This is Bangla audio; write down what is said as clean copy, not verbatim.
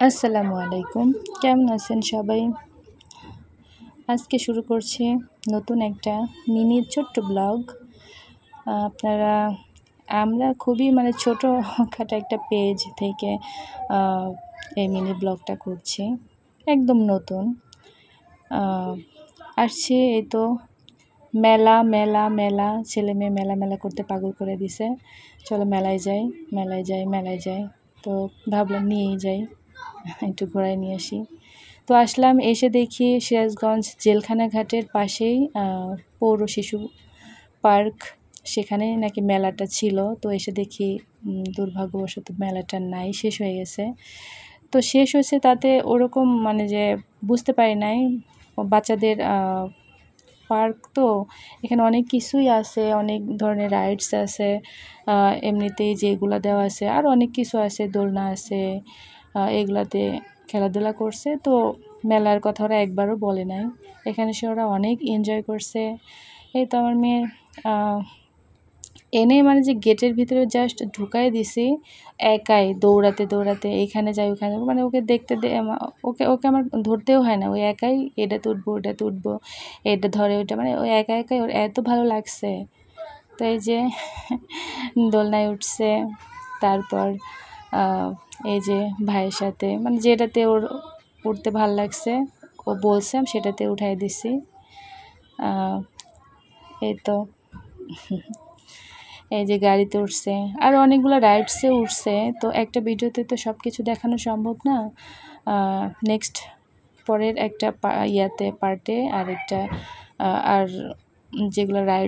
আসসালামু আলাইকুম, কেমন আছেন সবাই? আজকে শুরু করছি নতুন একটা মিনি ছোট্ট ব্লগ। আপনারা আমরা খুবই ছোটোখাটো একটা পেজ থেকে এই মিনি ব্লগটা করছি, একদম নতুন। আসছি এই তো মেলা মেলা মেলা, ছেলে মেয়ে মেলা মেলা করতে পাগল করে দিছে। চলো মেলায় যাই, মেলায় যাই, মেলায় যাই। তো ভাবলাম নিয়েই যাই, একটু ঘোরায় নিয়ে আসি। তো আসলাম, এসে দেখি সিরাজগঞ্জ জেলখানা ঘাটের পাশেই পৌর শিশু পার্ক, সেখানে নাকি মেলাটা ছিল। তো এসে দেখি দুর্ভাগ্যবশত মেলাটা নাই, শেষ হয়ে গেছে। তো শেষ হয়েছে তাতে ওরকম যে বুঝতে পারি নাই। বাচ্চাদের পার্ক তো, এখানে অনেক কিছুই আছে, অনেক ধরনের রাইডস আছে, এমনিতেই যেগুলো দেওয়া আছে আর অনেক কিছু আছে, দোলনা আছে, এগুলাতে খেলাধুলা করছে। তো মেলার কথা ওরা একবারও বলে নাই, এখানে সে ওরা অনেক এনজয় করছে। এই তো আমার মেয়ে এনে যে গেটের ভিতরে জাস্ট ঢুকাই দিছি, একাই দৌড়াতে দৌড়াতে এইখানে যাই ওখানে, ওকে দেখতে ওকে ওকে আমার ধরতেও হয় না, ওই একাই এটাতে উঠবো ওটাতে উঠবো, এটা ধরে ওইটা, ওই একা একাই ওর এত ভালো লাগছে। তো এই যে দোলনায় উঠছে, তারপর এই যে ভাইয়ের সাথে যেটাতে ওর উঠতে ভাল লাগছে ও বলছে, আমি সেটাতে উঠাই দিছি। এই তো এই যে গাড়িতে উঠছে, আর অনেকগুলো রাইডসে উঠছে। তো একটা ভিডিওতে তো সব কিছু দেখানো সম্ভব না। নেক্সট পরের একটা পার্টে আর একটা আর যেগুলো রাইড